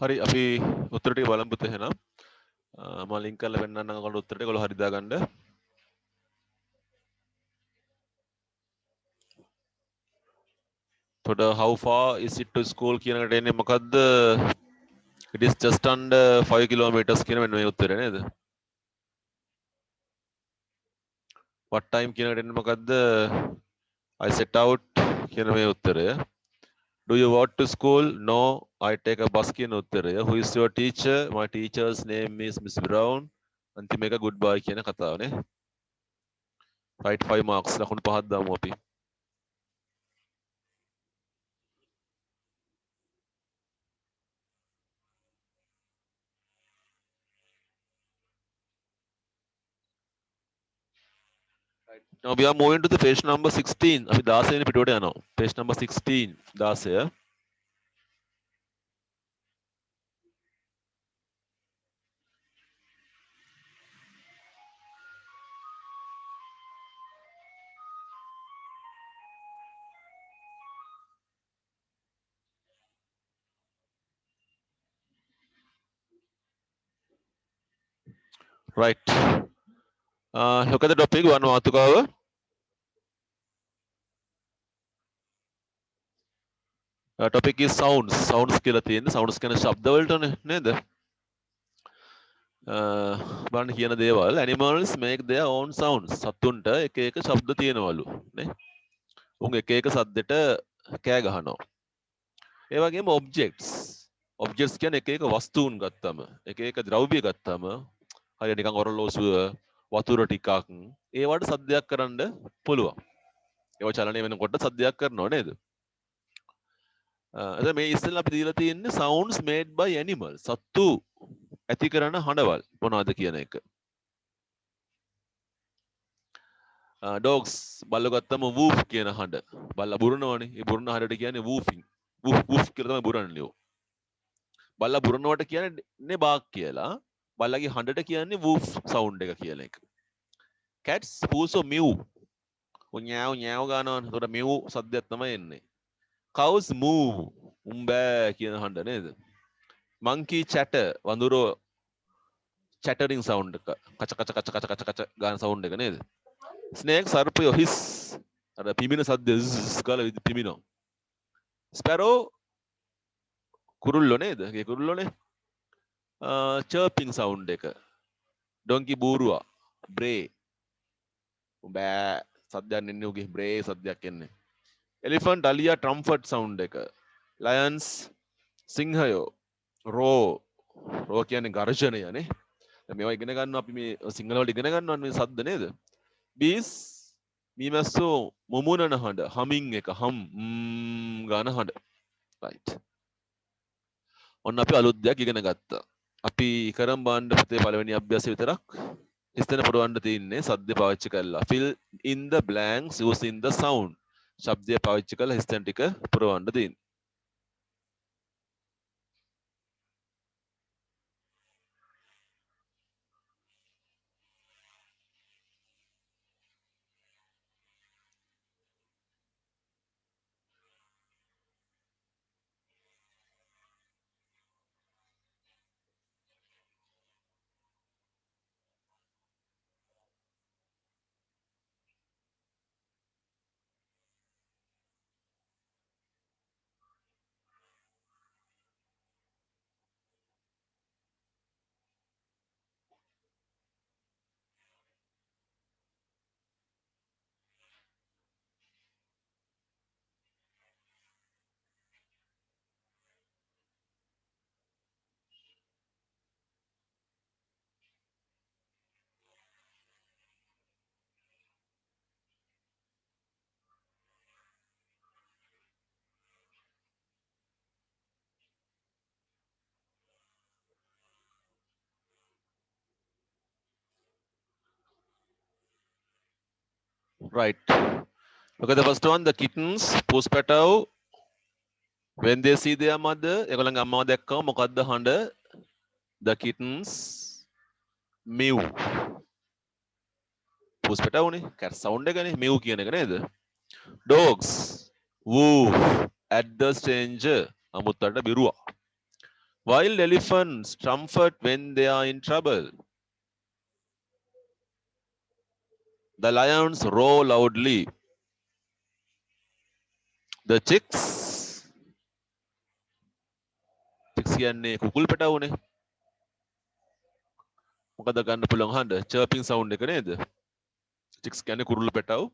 හරි අපි උත්තර ටික බලමු පුතේ එහෙනම්. මම ලින්ක් කරලා පෙන්නන්නම් ඔයාලට උත්තර ටික ඔයාලා හරි දාගන්න. තොඩ how far is it to school කියන එකට එන්නේ මොකද්ද? It is just under 5 kilometers කියන මෙන්න මේ උත්තරේ නේද? What time කියන එකට එන්නේ මොකද්ද? I set out කියන මේ උත්තරය. Do you walk to school? No, I take a bus කියන උත්තරය. Who is your teacher? My teacher's name is Miss Brown. අන්තිම එක goodbye කියන කතාව නේ. Right 5 marks ලකුණු 5ක් දාමු අපි. Now we are moving to the page number 16. අපි 16 වෙනි පිටුවට යනවා. Page number 16 16. Right. Look at the topic one මාතෘකාව. Topic is sounds. Sounds කියලා තියෙන්නේ. Sounds කියන්නේ ශබ්ද වලටනේ නේද? බලන්න කියන දේවල් animals make their own sounds. සතුන්ට එක එක ශබ්ද තියෙනවලු නේ. උන් එක එක සද්දෙට කෑ ගහනවා. ඒ වගේම objects. Objects කියන්නේ එක එක වස්තුන් ගත්තම, එක එක ද්‍රව්‍ය ගත්තම, හරියට නිකන් ඔරලෝසුව, වතුර ටිකක් ඒවට සද්දයක් කරන්න පුළුවන්. ඒව චලනය වෙනකොට සද්දයක් කරනව නේද? එතන මේ ඉස්සෙල්ලා අපි දීලා තියෙන්නේ sounds made by animals. සත්තු ඇති කරන හඬවල් මොනවද කියන එක. dogs බල්ලෝ ගත්තම woof කියන හඬ. බල්ලා බුරනවනේ. ඒ බුරන හඬට කියන්නේ woofing. woof woof කියලා තමයි බුරන්නේ. බල්ලා බුරනවට කියන්නේ bark කියලා. බල්ලාගේ හඬට කියන්නේ woof sound එක කියලා එක. cats also mew. ඤාව් ඤාව් ගන්නවනේ. ඒතකොට mew සද්දයක් තමයි එන්නේ. cows moo. උම්බෑ කියන හඬ නේද? monkey chatter වඳුරෝ chattering sound එක. කච කච කච කච කච කච ගාන sound එක නේද? snake සර්පයෝ hiss අර පිමින සද්ද ගාලා පිමිනෝ. sparrow කුරුල්ලෝ නේද? ඒ කුරුල්ලෝනේ. chirping sound එක. donkey බූරුවා bray. බෑ සද්දයක් එන්නේ උගේ bray සද්දයක් එන්නේ. elephant අලියා trumpet sound එක. lions සිංහයෝ raw කියන්නේ ගර්ජනය නේ. මේවා ඉගෙන ගන්නවා අපි මේ සිංහල වල ඉගෙන ගන්නවා මේ සද්ද නේද? bees මීමැස්සෝ මුමුණන හඬ humming එක hum ගාන හඬ. right. ඔන්න අපි අලුත් දෙයක් ඉගෙන ගත්තා. අපි කරන් බලන්න පුතේ පළවෙනි අභ්‍යාසය විතරක්. ඉස්තන පුරවන්න තියෙන්නේ සද්ද පාවිච්චි කරලා. fill in the blanks using the sound. ශබ්දය පාවිච්චි කරලා ඉස්තන ටික පුරවන්න තියෙන්නේ. right. look at the first one. The kittens puspatau when they see their mother. ඒගොල්ලන්ගේ අම්මව දැක්කම මොකද්ද හඬ? the kittens mew. puspatauනේ cat sound එකනේ mew කියන එක නේද? dogs woof at the stranger. අමුත්තට බිරුවා. Wild elephants trumpet when they are in trouble. The lions roar loudly. The chicks කියන්නේ කුකුල් පැටවුනේ. මොකද ගන්න පුළුවන් හඬ chirping sound එක නේද? chicks කියන්නේ කුරුල්ල පැටව.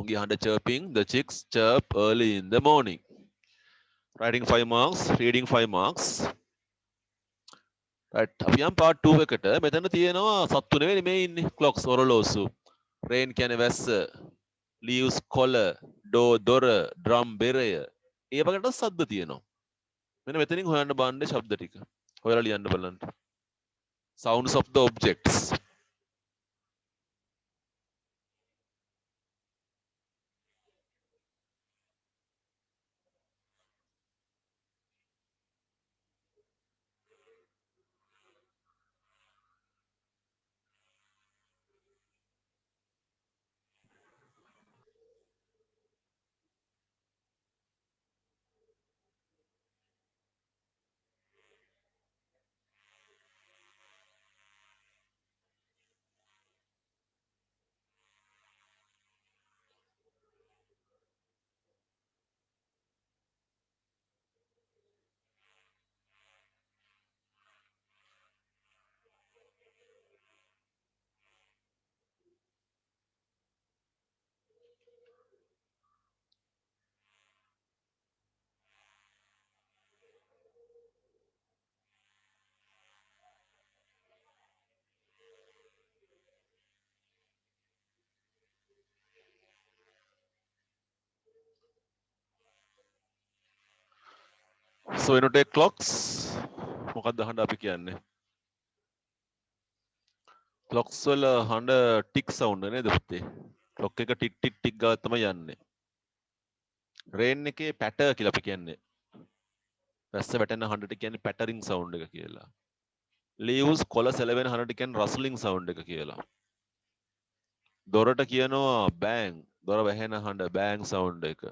උන්ගේ හඬ chirping. The chicks chirp early in the morning. Writing 5 marks, reading 5 marks. Right. අපි යම් part 2 එකට මෙතන තියෙනවා සත්තු නෙවෙයි මේ ඉන්නේ. Clocks ඔරලෝසු. Rain කියන්නේ වැස්ස. Leaves collar. දොර. Drum බෙරය. ඒ වගේට සද්ද තියෙනවා. මෙන්න මෙතනින් හොයන්න බලන්න ශබ්ද ටික. හොයලා ලියන්න බලන්න. Sounds of the objects. So එනොට clocks මොකක්ද හඬ අපි කියන්නේ? clocks වල හඬ tick sound නේද පුතේ? clock එක tick tick tick ගාව තමයි යන්නේ. rain එකේ patter කියලා අපි කියන්නේ. වැස්ස වැටෙන හඬට කියන්නේ pattering sound එක කියලා. leaves කොළ සෙලවෙන හඬට කියන්නේ rustling sound එක කියලා. දොරට කියනවා bang දොර වැහෙන හඬ bang sound එක.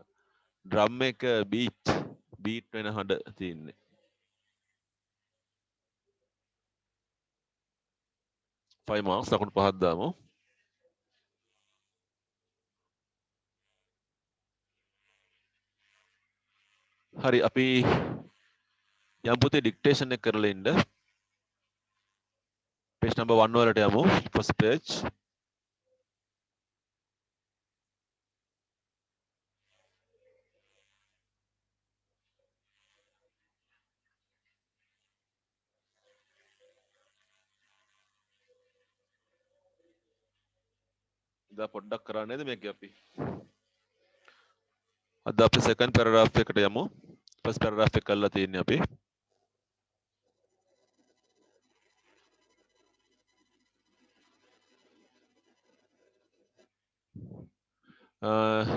drum එක beat වෙන හඬ තියෙන්නේ. 5 marks ලකුණු 5ක් දාමු. හරි අපි යම් පුතේ dictation එක කරලා ඉන්න. page number 1 වලට යමු. first page. ඉදා පොඩ්ඩක් කරා නේද මේක අපි. අද අපි second paragraph එකට යමු. first paragraph එක කරලා තියෙන්නේ අපි.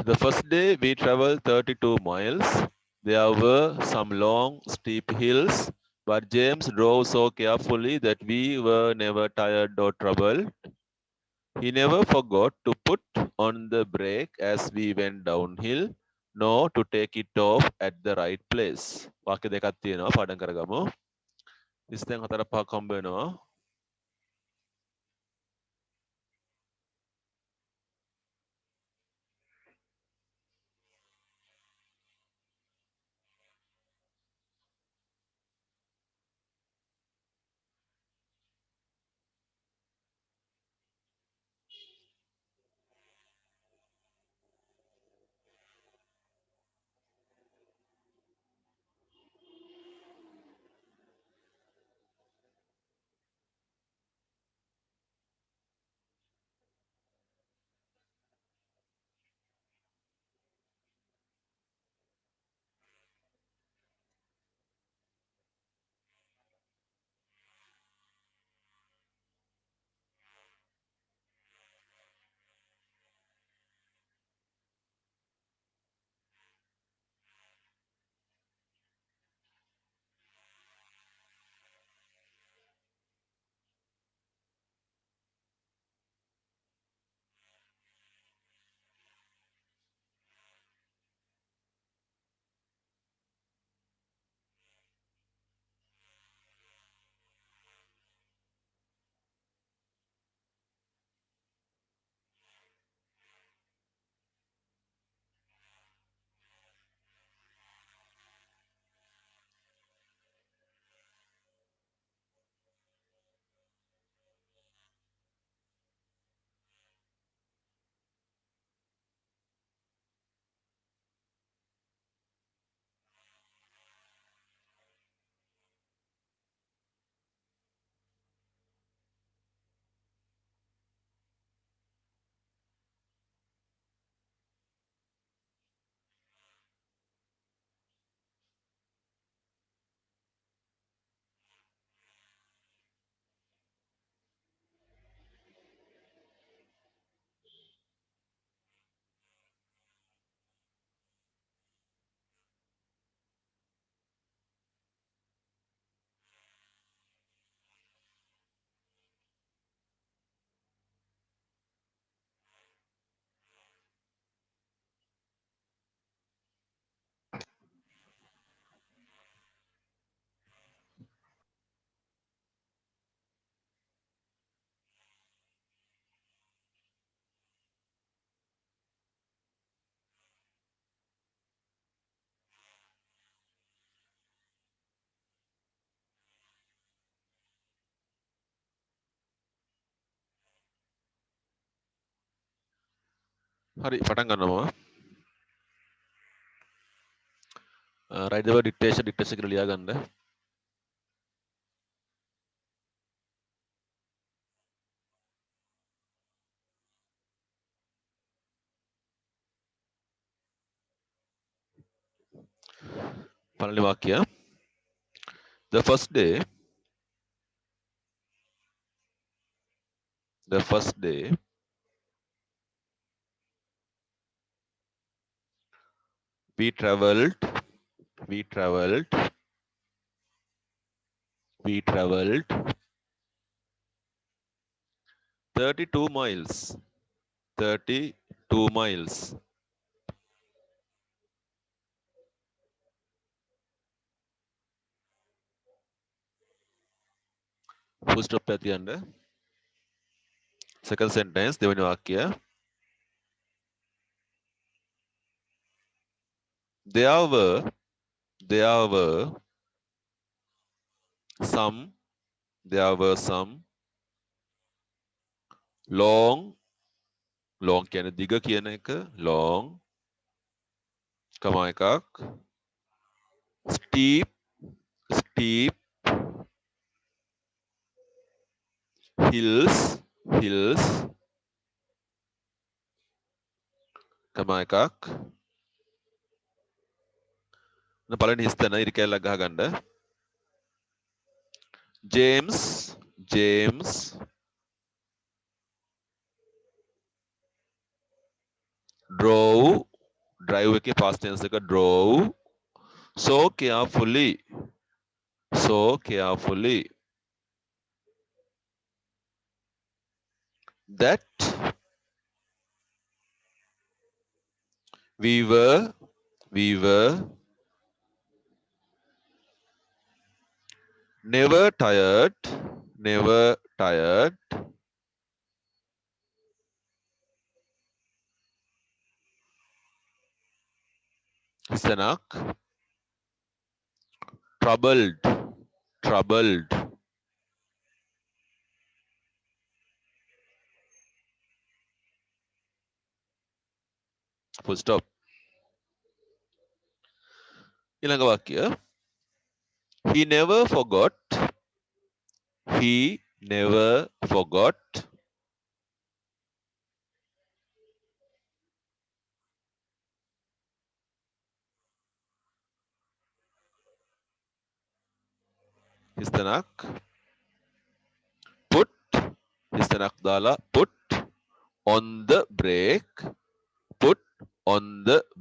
The first day we traveled 32 miles. There were some long, steep hills, but James drove so carefully that we were never tired or troubled. He never forgot to put on the brake as we went downhill, nor to take it off at the right place. වාක්‍ය දෙකක් තියෙනවා පාඩම් කරගමු. 24 පහක් හම්බ වෙනවා. හරි පටන් ගන්නවා. write the word dictation කියලා ලියා ගන්න. පළවෙනි වාක්‍යය. The first day we traveled 32 miles. 32 miles. Full stop at the end. Second sentence, දෙවෙනි වාක්‍යය. There were some long කියන්නේ දිග කියන එක long කමා එකක් steep hills කමා එකක් පළවෙනි හිස් තැන ඉරි කැල්ලක් ගහගන්න James drive එකේ past tense එක drove so carefully that we were never tired ඉස්සනක් troubled full stop ඊළඟ වාක්‍යය he never forgot හිස්තැනක් put හිස්තැනක් දාලා put on the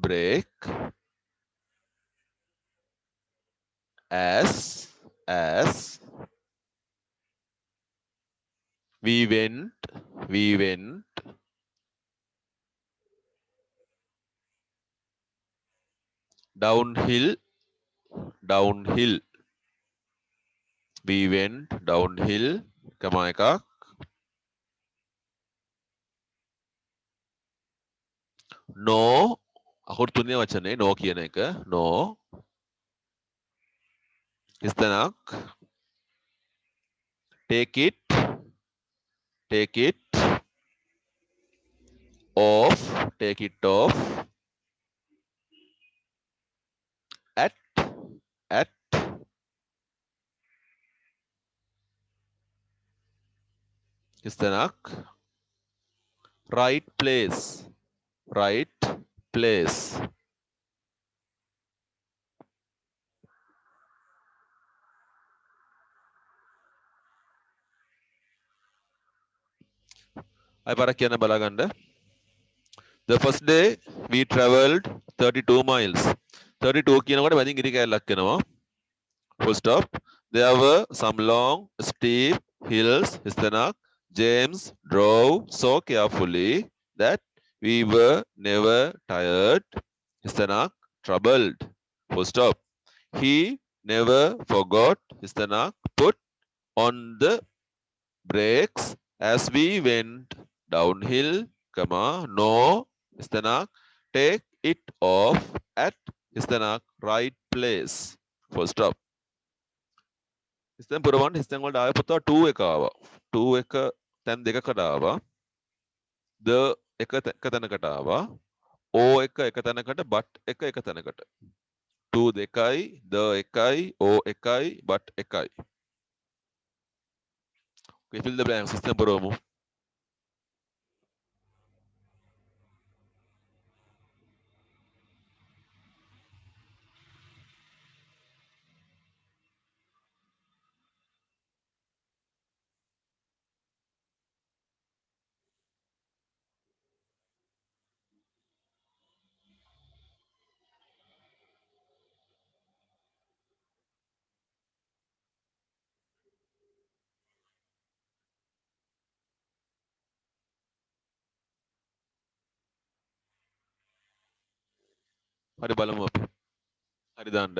brake as we went downhill we went downhill කමා එකක් no අකුරු තුනේ වචනේ no කියන එක no හිස්තැනක් take it off at හිස්තැනක් right place අය පාරක් කියන්න බලාගන්න the first day we traveled 32 miles 32 කියනකොට මැදින් ඉරි කැලක් එනවා full stop there were some long steep hills හිස්තැනක් James drove so carefully that we were never tired හිස්තැනක් troubled full stop he never forgot හිස්තැනක් put on the brakes as we went downhill no හිස්තැනක් take it off at හිස්තැනක් right place full stop හිස්තැන් පුරවන්න හිස්තැන් වලට ආයෙ පුතා 2 එක ආවා 2 එක තැන් දෙකකට ආවා the එක තැනකට ආවා. O එක තැනකට but එක තැනකට. to දෙකයි the එකයි O එකයි but එකයි. Okay, fill the blanks. System බරවමු. හරි බලමු අපි. හරි දාන්න.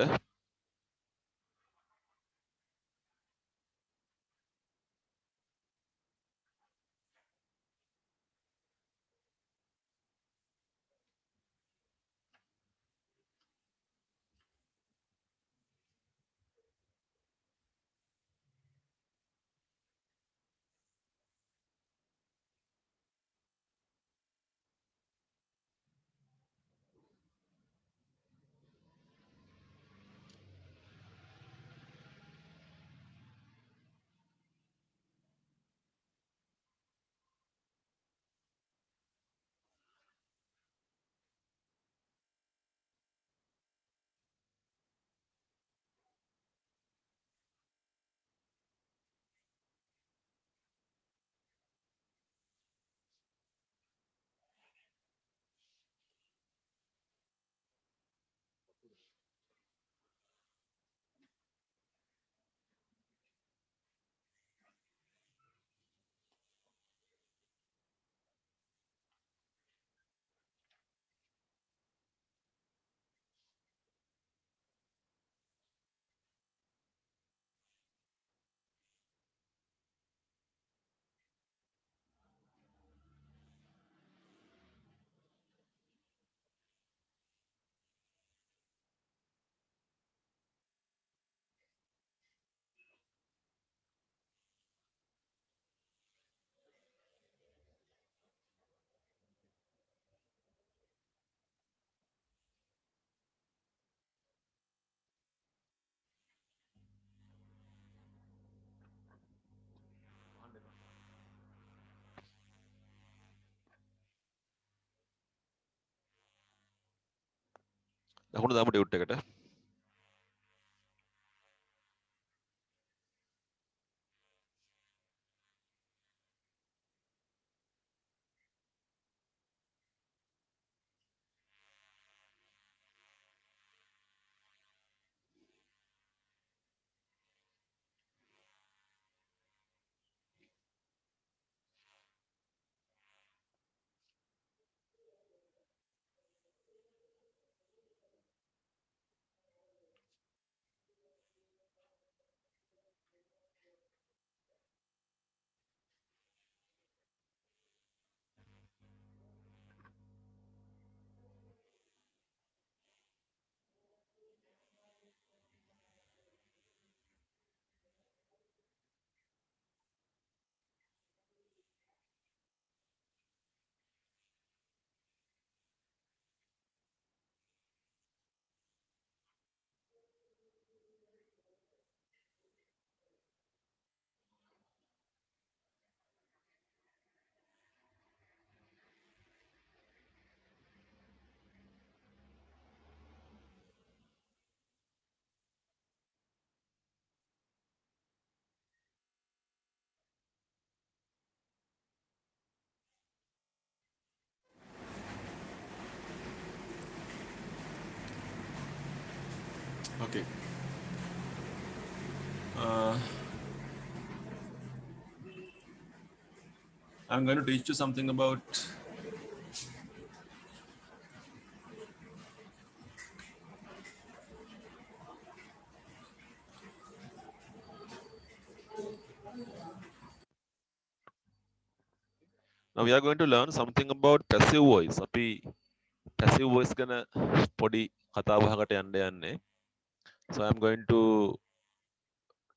දකුණු දාමු ඩියුට් එකට. Okay. I'm going to teach you something about now we are going to learn something about passive voice. අපි passive voice ගැන පොඩි කතා බහකට යන්න යන්නේ. So I'm going to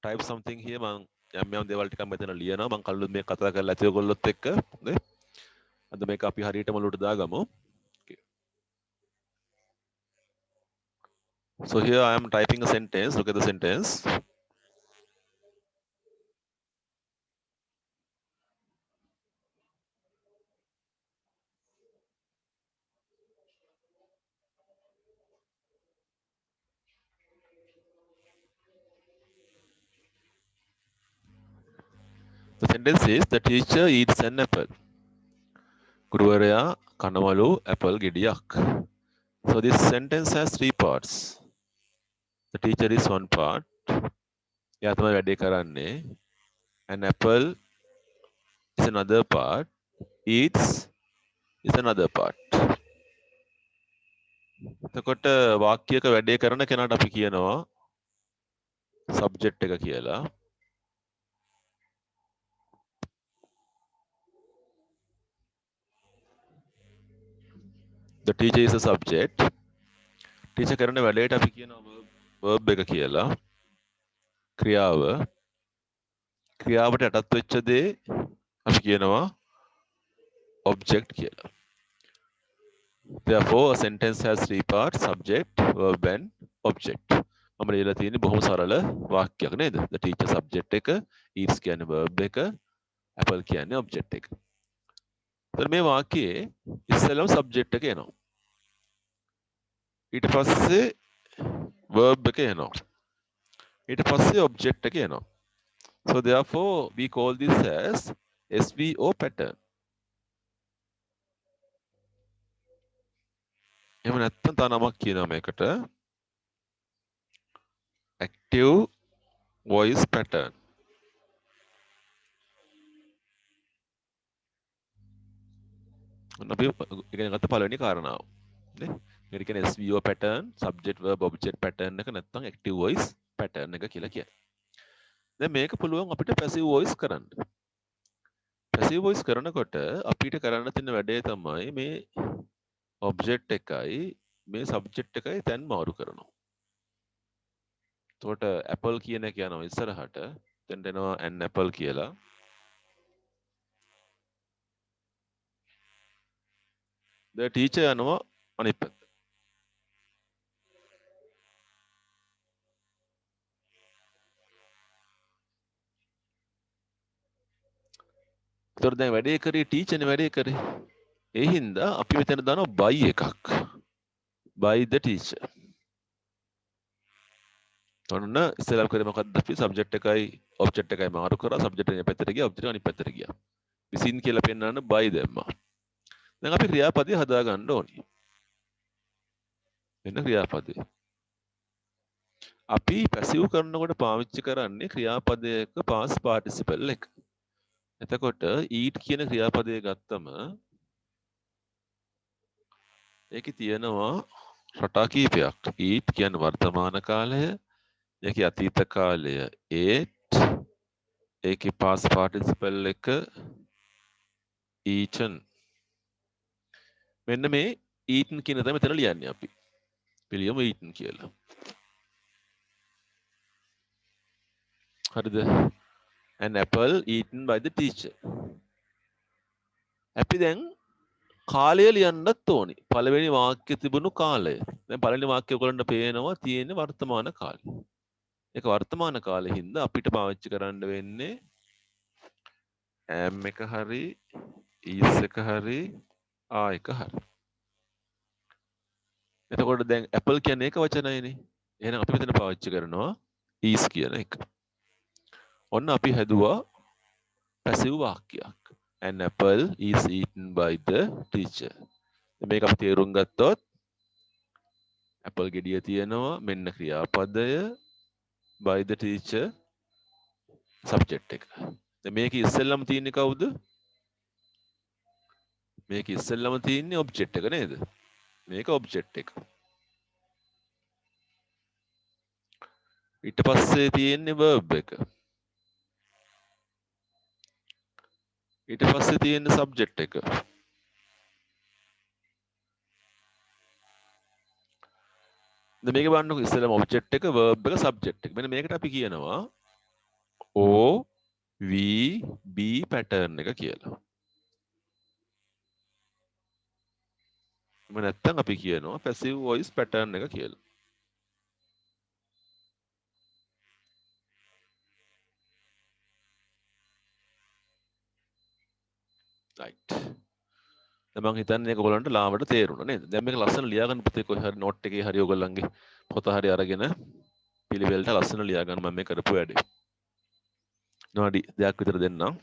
type something here. මම යම් යම් දේවල් ටිකක් මෙතන ලියනවා. මම කලින් මේ කතා කරලා ඇති ඔයගොල්ලොත් එක්ක. හොඳයි. අද මේක අපි හරියටම ඔලුවට දාගමු. So here I am typing a sentence. Look at the sentence. The sentence is the teacher eats an apple. ගුරුවරයා කනවලු apple ගෙඩියක්. So this sentence has three parts. The teacher is one part. එයා තමයි වැඩේ කරන්නේ. An apple is another part. Eats is another part. එතකොට වාක්‍යයක වැඩේ කරන කෙනාට අපි කියනවා subject එක කියලා. The teacher is a subject. Teacher කරන වැඩේට අපි කියනවා verb එක කියලා. ක්‍රියාව. ක්‍රියාවට යටත් වෙච්ච දේ අපි කියනවා object කියලා. Therefore a sentence has three parts: subject, verb and object. මම ලියලා තියෙන්නේ බොහොම සරල වාක්‍යයක් නේද? The teacher subject එක, eats කියන්නේ verb එක, apple කියන්නේ object එක. එතන මේ වාක්‍යයේ ඉස්සෙල්ලම subject එක එනවා. ඊට පස්සේ verb එක එනවා. ඊට පස්සේ object එක එනවා. So therefore we call this as SVO pattern. එහෙම නැත්නම් තව නමක් කියනවා මේකට active voice pattern. අපි ඉගෙන ගත්ත පළවෙනි කාරණාව. නේ? මේක කියන්නේ SVO pattern, subject verb object pattern එක නැත්නම් active voice pattern එක කියලා කියන්නේ. දැන් මේක පුළුවන් අපිට passive voice කරන්න. passive voice කරනකොට අපිට කරන්න තියෙන වැඩේ තමයි මේ object එකයි මේ subject එකයි තැන් මාරු කරනවා. එතකොට apple කියන එක යනවා ඉස්සරහට. එතෙන්ට එනවා an apple කියලා. The teacher යනවා අනිත් පැත්ත. එතකොට දැන් වැඩේ කරේ teacher නේ වැඩේ කරේ. ඒ හින්දා අපි මෙතන දානවා by එකක්. by the teacher. ඔන්න ඉස්සෙල්ලා කරේ මොකද්ද අපි subject එකයි object එකයි මාරු කරා subject එක පැත්තට ගියා object එක අනිත් පැත්තට ගියා. විසින් කියලා පෙන්නන්න by දැම්මා. දැන් අපි ක්‍රියාපදේ හදා ගන්න ඕනේ. වෙන ක්‍රියාපදේ. අපි පැසිව් කරනකොට පාවිච්චි කරන්නේ ක්‍රියාපදයක past participle එක. එතකොට eat කියන ක්‍රියාපදය ගත්තම ඒකේ තියෙනවා රටා කීපයක්. eat කියන්නේ වර්තමාන කාලය, ඒකේ අතීත කාලය ate, ඒකේ past participle එක eaten. මෙන්න මේ eaten කියන තමයි මෙතන ලියන්නේ අපි. පිළියමු eaten කියලා. හරිද? An apple eaten by the teacher. අපි දැන් කාලය ලියන්නත් ඕනි. පළවෙනි වාක්‍යයේ තිබුණු කාලය. දැන් පළවෙනි වාක්‍යය ඔයගොල්ලන්ට පේනවා තියෙන්නේ වර්තමාන කාලය. ඒක වර්තමාන කාලේ හින්දා අපිට පාවිච්චි කරන්න වෙන්නේ am එක හරි is එක හරි are එක හරි. එතකොට දැන් apple කියන්නේ ඒක වචනයනේ. එහෙනම් අපි මෙතන පාවිච්චි කරනවා is කියන එක. ඔන්න අපි හැදුවා passive වාක්‍යයක්. An apple is eaten by the teacher. මේක අපි තේරුම් ගත්තොත් apple ගෙඩිය තියෙනවා මෙන්න ක්‍රියාපදය by the teacher subject එක. දැන් මේක ඉස්සෙල්ලම තියෙන්නේ කවුද? මේක ඉස්සෙල්ලම තියෙන්නේ object එක නේද? මේක object එක. ඊට පස්සේ තියෙන්නේ verb එක. ඊට පස්සේ තියෙන්නේ subject එක. දැන් මේක බලන්නකො ඉස්සෙල්ලම object එක verb එක subject එක. මෙන්න මේකට අපි කියනවා OVB pattern එක කියලා. එහෙම නැත්නම් අපි කියනවා passive voice pattern එක කියලා. right. දැන් මම හිතන්නේ ඒක ඔයගලන්ට ලාවට තේරුණා නේද? දැන් මේක ලස්සන ලියාගන්න පුතේ කොහේ හරි නෝට් එකේ හරි ඔයගලන්ගේ පොත හරි අරගෙන පිළිවෙලට ලස්සන ලියාගන්න මම මේ කරපු වැඩේ. විනාඩි 2ක් විතර දෙන්නම්.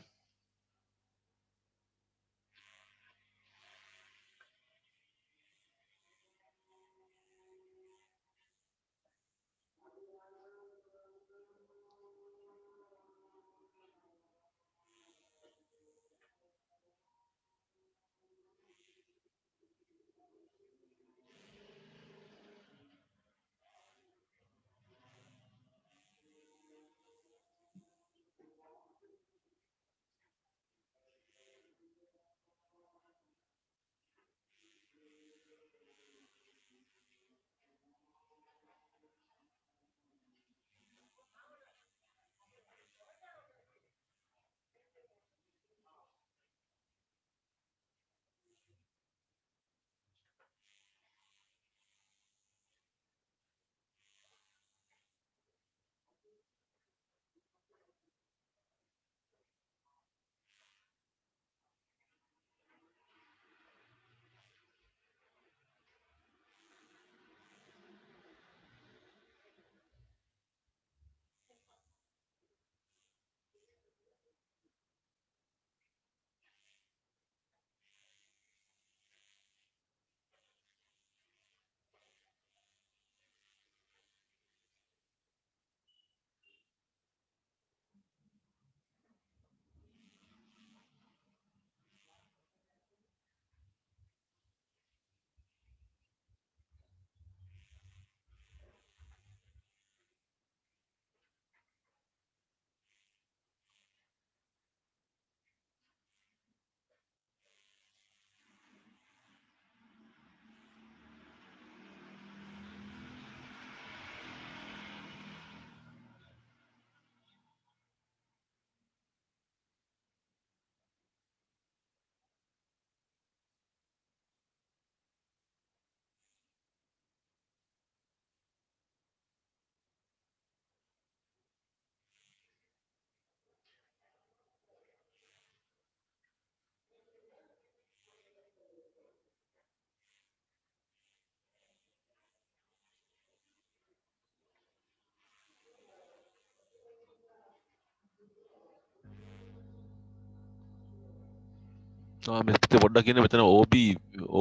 මේ පුතේ පොඩ්ඩක් කියන්න මෙතන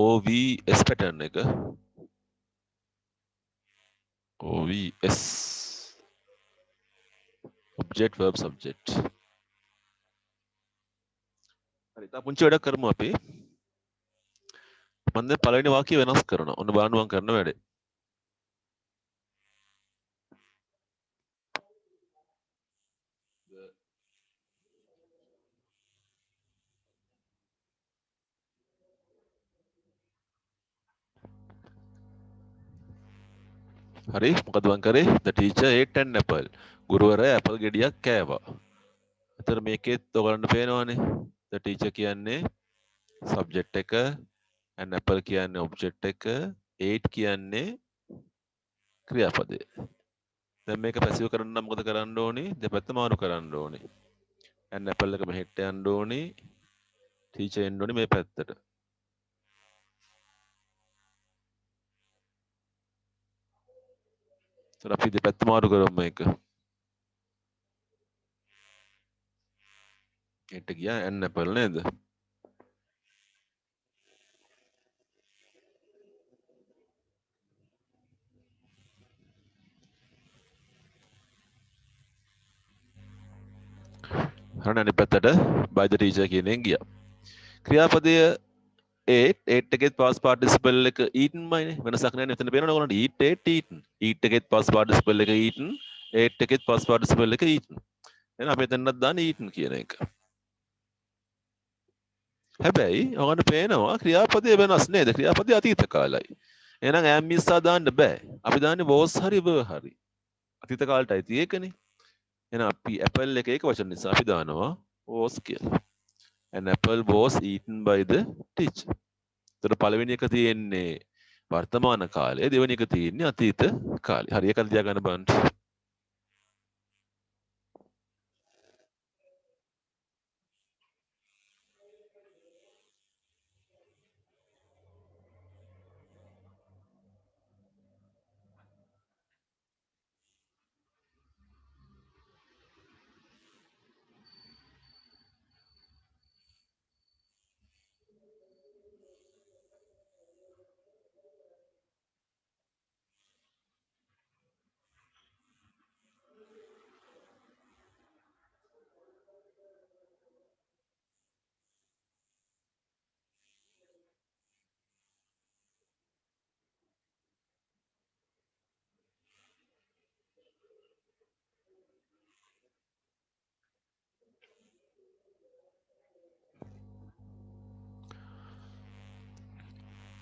OVS pattern එක. OVS object verb subject. හරි. තා පුංචි වැඩක් කරමු අපි. මම දැන් පළවෙනි වාක්‍යය වෙනස් කරනවා. ඔන්න බලන්න මම කරන වැඩේ. හරි මොකද මං කරේ the teacher ate an apple ගුරුවරයා ඇපල් ගෙඩියක් කෑවා. එතන මේකෙත් ඔයගලන්ට පේනවනේ the teacher කියන්නේ subject එක an apple කියන්නේ object එක ate කියන්නේ ක්‍රියාපදය. දැන් මේක පැසිව් කරන්න නම් මොකද කරන්න ඕනේ? දෙපැත්ත මාරු කරන්න ඕනේ. an apple එක මෙහෙට යන්න ඕනේ. teacher එන්න ඕනේ මේ පැත්තට. ඒතර අපි දෙපැත්ත මාරු කරමු මේක. හෙට ගියා an apple නේද? හරිනේ අනිත් පැත්තට by the teacher කියන එක ගියා. ක්‍රියාපදය ate එකෙත් past participle එක eaten මයිනේ වෙනසක් නැහැ නේ. එතන පේනවනේ ඔයගොල්ලන්ට eat ate eaten. eat එකෙත් past participle එක eaten. ate එකෙත් past participle එක eaten. එහෙනම් අපි එතනවත් දාන්නේ eaten කියන එක. හැබැයි ඔයගොල්ලන්ට පේනවා ක්‍රියාපදය වෙනස් නේද? ක්‍රියාපදය අතීත කාලයි. එහෙනම් am is දාන්න බෑ. අපි දාන්නේ was හරි were හරි. අතීත කාලයටයි තියෙකනේ. එහෙනම් අපි apple එක ඒක වචන නිසා අපි දානවා was කියලා. An apple was eaten by the teacher. ඒතර පළවෙනි එක තියෙන්නේ වර්තමාන කාලය, දෙවෙනි එක තියෙන්නේ අතීත කාලය. හරි ඒක දිහා ගන්න බලන්න.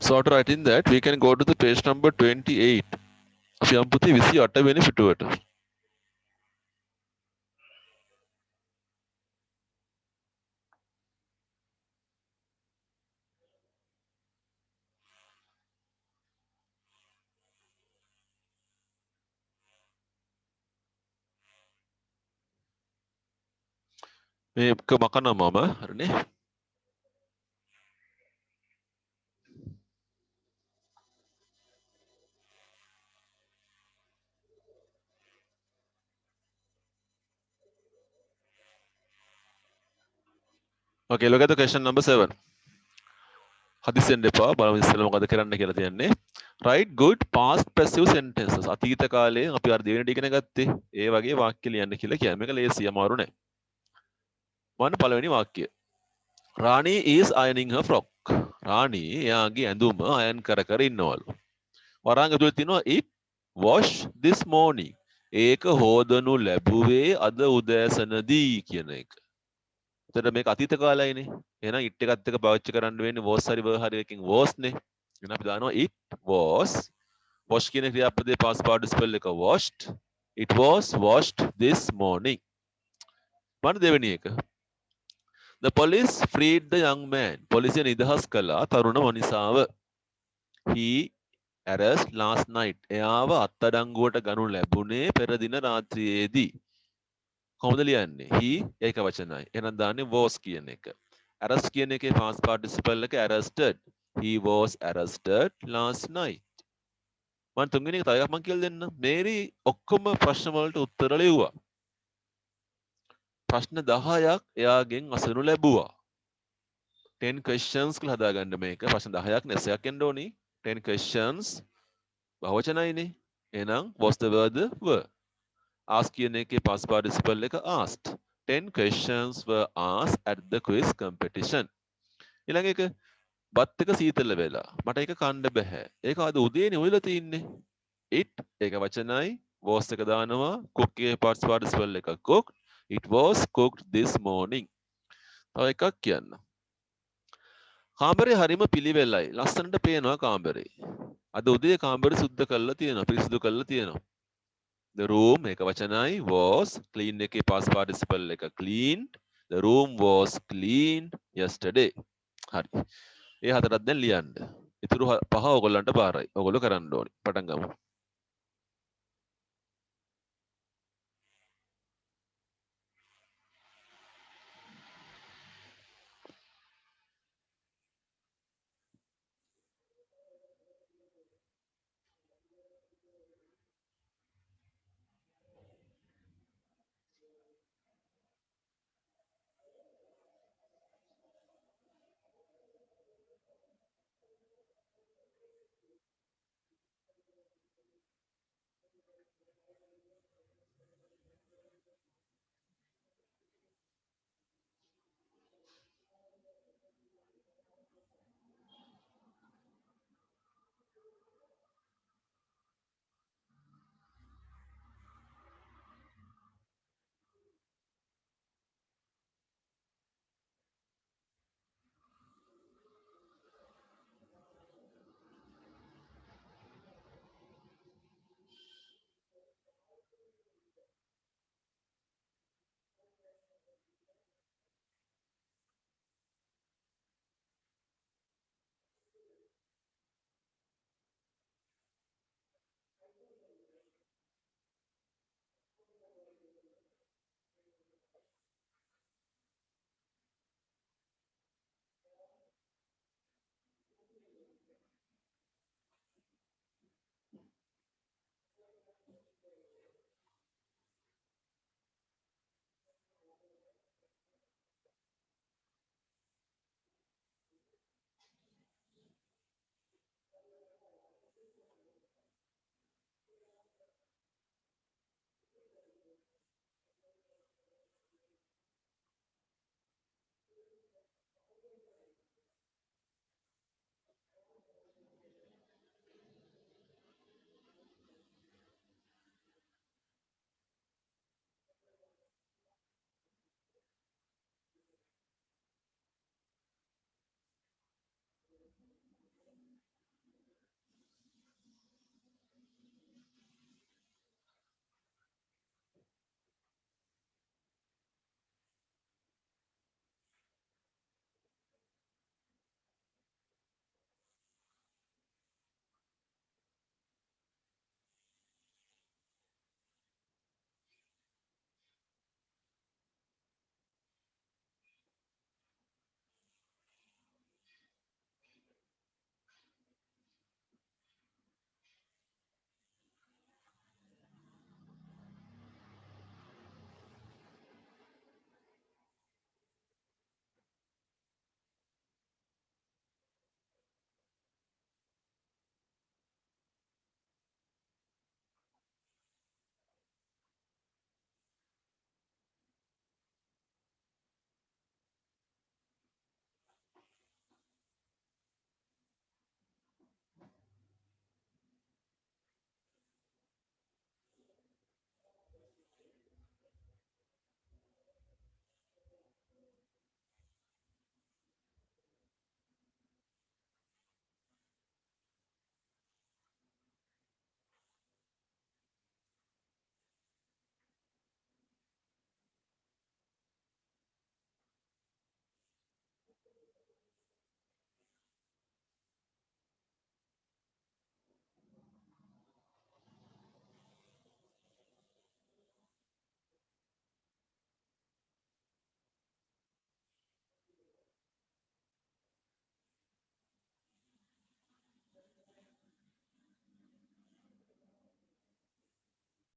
So after writing that, we can go to the page number 28. අපි යමු පුතේ 28 වෙනි පිටුවට. මේක මකනවා මම හරිනේ. Okay, look at the question number 7. හදිසියෙන් දෙපා බලමු ඉස්සෙල්ලා මොකද කරන්න කියලා තියන්නේ. Write good past passive sentences. අතීත කාලේ අපි අර දෙවෙනි ඉගෙන ගත්තේ. ඒ වගේ වාක්‍ය ලියන්න කියලා කියන්නේ. මේක ලේසි අමාරු නෑ. මම පළවෙනි වාක්‍යය. Rani is ironing her frock. Rani එයාගේ ඇඳුම අයන් කර කර ඉන්නවලු. වරාංග ඇතුළේ තියෙනවා it wash this morning. ඒක හොදනු ලැබුවේ අද උදෑසනදී කියන එක. එතකොට මේක අතීත කාලයයිනේ. එහෙනම් it එකත් එක්ක පාවිච්චි කරන්න වෙන්නේ was හරි were හරි එකකින් was නේ. එහෙනම් අපි දානවා it was wash කියන ක්‍රියාපදයේ past participle එක washed. It was washed this morning. මම දෙවෙනි එක. The police freed the young man. පොලිසිය නිදහස් කළා තරුණ මනිසාව. He arrested last night. එයාව අත්අඩංගුවට ගනු ලැබුණේ පෙර දින රාත්‍රියේදී. කොහොමද ලියන්නේ? he ඒක වචනයි. එහෙනම් දාන්නේ was කියන එක. arrest කියන එකේ past participle එක arrested. He was arrested last night. මම තුන්වෙනි එක තව එකක් මම කියලා දෙන්න. මේරි ඔක්කොම ප්‍රශ්න වලට උත්තර ලිව්වා. ප්‍රශ්න 10ක් එයාගෙන් අසනු ලැබුවා. 10 questions කියලා හදාගන්න මේක. ප්‍රශ්න 10ක් නැසයක් එන්න ඕනි. 10 questions බහුවචනයිනේ. එහෙනම් was the word were. ask කියන එකේ past participle එක asked. 10 questions were asked at the quiz competition. ඊළඟ එක බත් එක සීතල වෙලා. මට ඒක කන්න බෑ. ඒක අද උදේනේ ඔයලා තින්නේ. it ඒක වචනයි. was එක දානවා. cook එකේ past participle එක cooked. It was cooked this morning. තව එකක් කියන්න. කාමරේ හරිම පිළිවෙලයි. ලස්සනට පේනවා කාමරේ. අද උදේ කාමරේ සුද්ධ කරලා තියෙනවා. පිරිසිදු කරලා තියෙනවා. The room එක වචනයි was clean එකේ past participle එක cleaned. The room was cleaned yesterday. හරි. ඒ හතරක් දැන් ලියන්න. ඊටු පහ ඔයගොල්ලන්ට බාරයි. ඔයගොල්ලෝ කරන්න ඕනේ. පටන් ගමු.